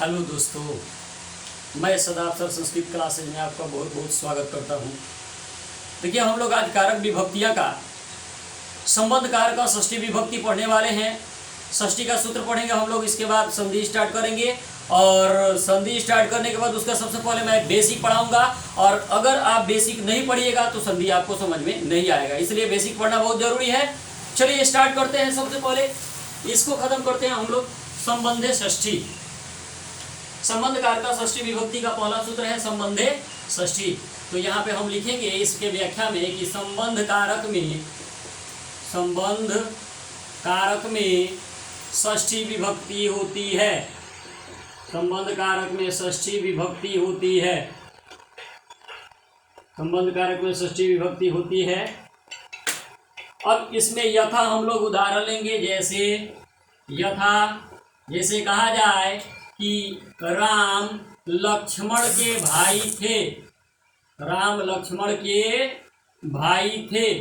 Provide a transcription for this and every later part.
Hello दोस्तों, मैं सदाब sir Sanskrit classes में आपका बहुत बहुत स्वागत करता हूँ। देखिए, हम लोग आज कारक विभक्तियाँ का संबंध कारक का षष्ठी विभक्ति पढ़ने वाले हैं। षष्ठी का सूत्र पढ़ेंगे हम लोग, इसके बाद संधि स्टार्ट करेंगे और संधि स्टार्ट करने के बाद उसका सबसे पहले मैं बेसिक पढ़ाऊंगा। और अगर आप बेसिक नहीं पढ़िएगा तो संधि आपको समझ में नहीं आएगा, इसलिए बेसिक पढ़ना बहुत जरूरी है। चलिए स्टार्ट करते हैं। सबसे पहले इसको खत्म करते हैं हम लोग। संबंधे षष्ठी, संबंध कारक का षष्ठी विभक्ति का पहला सूत्र है संबंधे षष्ठी। तो यहाँ पे हम लिखेंगे इसके व्याख्या में कि संबंध कारक में षष्ठी विभक्ति होती है। संबंध कारक में षष्ठी विभक्ति होती है। संबंध कारक में षष्ठी विभक्ति होती है। अब इसमें यथा हम लोग उदाहरण लेंगे। जैसे कहा जाए कि राम लक्ष्मण के भाई थे। राम लक्ष्मण के भाई थे।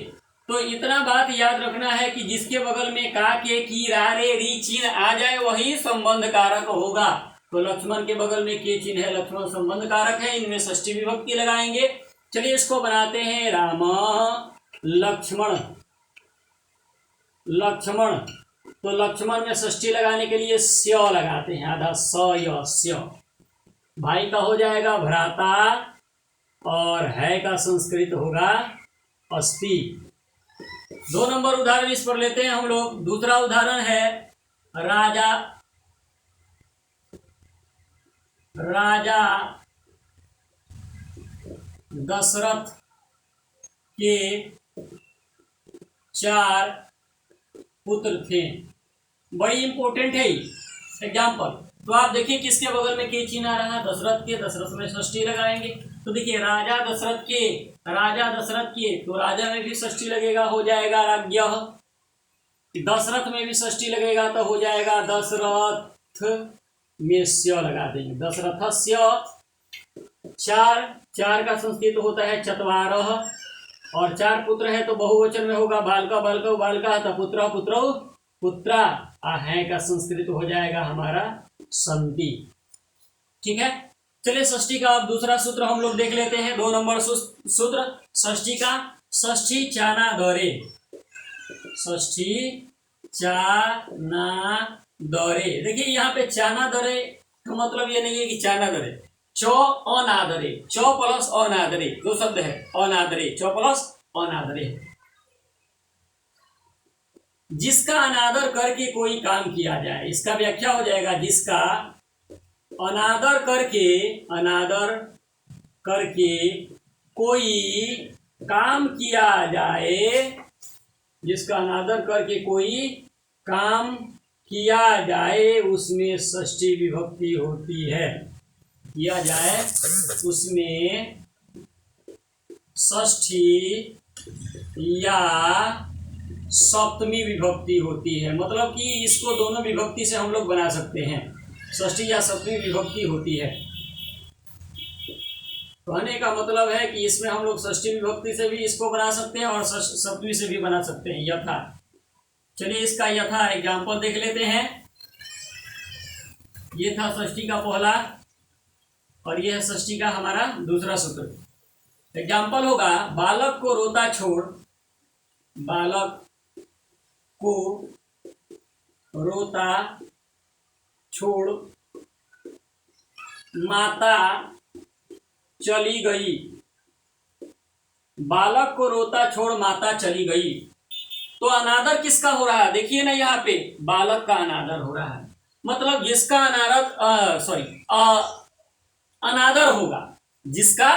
तो इतना बात याद रखना है कि जिसके बगल में का के की रा रे री चिन्ह आ जाए वही संबंध कारक होगा। तो लक्ष्मण के बगल में के चिन्ह है, लक्ष्मण संबंध कारक है, इनमें षष्ठी विभक्ति लगाएंगे। चलिए इसको बनाते हैं। राम लक्ष्मण। तो लक्ष्मण में षष्ठी लगाने के लिए स्य लगाते हैं, आधा स्य। भाई का हो जाएगा भ्राता और है का संस्कृत होगा अस्ति। 2 नंबर उदाहरण इस पर लेते हैं हम लोग। दूसरा उदाहरण है राजा दशरथ के 4 पुत्र थे। बड़ी इंपॉर्टेंट है एग्जाम्पल। तो आप देखिए किसके बगल में के चिन्ह आ रहा है, दशरथ के। दशरथ में षष्ठी लगाएंगे। तो देखिए राजा दशरथ के, तो राजा में भी षष्ठी लगेगा, हो जाएगा राज्ञः। दशरथ में भी षष्ठी लगेगा तो हो जाएगा दशरथ में स्य लगा देंगे, दशरथस्य। 4 का संस्कृत होता है चत्वारः और 4 पुत्र है तो बहुवचन में होगा बालका तो पुत्रा। है का संस्कृत हो जाएगा हमारा संति। ठीक है। चलिए षष्ठी का अब दूसरा सूत्र हम लोग देख लेते हैं। 2 नंबर सूत्र षष्ठी का। षष्ठी चाना दरे। देखिए यहाँ पे चाना दरे का मतलब ये नहीं है कि चाना दरे, चौ अनादरे, चौ प्लस अनादरे, 2 शब्द है। अनादरे, चौ प्लस अनादरे। जिसका अनादर करके कोई काम किया जाए, इसका व्याख्या हो जाएगा जिसका अनादर करके कोई काम किया जाए। जिसका अनादर करके कोई काम किया जाए उसमें षष्ठी विभक्ति होती है। किया जाए उसमें षष्ठी या सप्तमी विभक्ति होती है। मतलब कि इसको दोनों विभक्ति से हम लोग बना सकते हैं, षष्ठी या सप्तमी विभक्ति होती है। कहने का मतलब है कि इसमें हम लोग षष्ठी विभक्ति से भी इसको बना सकते हैं और सप्तमी से भी बना सकते हैं, यथा। चलिए इसका यथा एग्जाम्पल देख लेते हैं। ये था षष्ठी का पहला और ये है षष्ठी का हमारा दूसरा सूत्र। एग्जाम्पल होगा बालक को रोता छोड़ माता चली गई। बालक को रोता छोड़ माता चली गई। तो अनादर किसका हो रहा है? देखिए ना, यहाँ पे बालक का अनादर हो रहा है। मतलब जिसका अनादर होगा, जिसका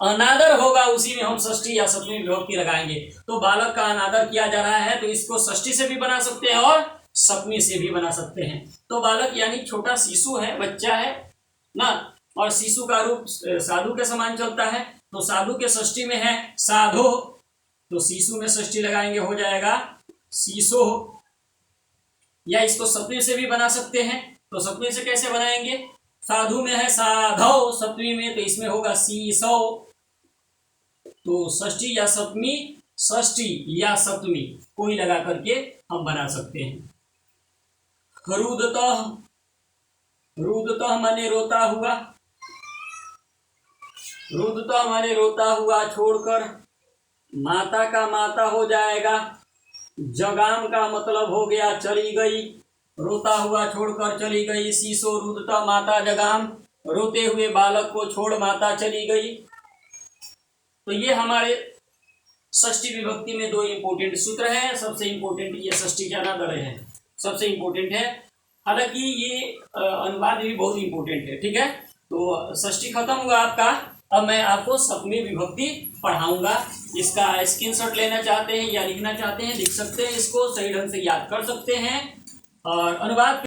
अनादर होगा उसी में हम षष्ठी या सप्तमी विभक्ति लगाएंगे। तो बालक का अनादर किया जा रहा है तो इसको षष्ठी से भी बना सकते हैं और सप्तमी से भी बना सकते हैं। तो बालक यानी छोटा शिशु है, बच्चा है ना। और शिशु का रूप साधु के समान चलता है। तो साधु के षष्ठी में है साधो, तो शिशु में षष्ठी लगाएंगे, हो जाएगा शिशो। या इसको सप्तमी से भी बना सकते हैं। तो सप्तमी से कैसे बनाएंगे? साधु में है साधव, सप्तमी में तो इसमें होगा सीसो। तो षष्ठी या सप्तमी कोई लगा करके हम बना सकते हैं। रुदतः माने रोता हुआ, रुदतः माने रोता हुआ छोड़कर, माता का माता हो जाएगा, जगाम का मतलब हो गया चली गई, रोता हुआ छोड़कर चली गई, शीशो रुदतः माता जगाम, रोते हुए बालक को छोड़ माता चली गई। तो ये हमारे षष्ठी विभक्ति में दो इंपोर्टेंट सूत्र है। सबसे इंपोर्टेंट ये षष्ठी के अनादर है, सबसे इंपोर्टेंट है। हालांकि ये अनुवाद भी बहुत इंपोर्टेंट है। ठीक है, तो षष्ठी खत्म हुआ आपका। अब मैं आपको सप्तमी विभक्ति पढ़ाऊंगा। इसका स्क्रीनशॉट लेना चाहते हैं या लिखना चाहते हैं लिख सकते हैं, इसको सही ढंग से याद कर सकते हैं और अनुवाद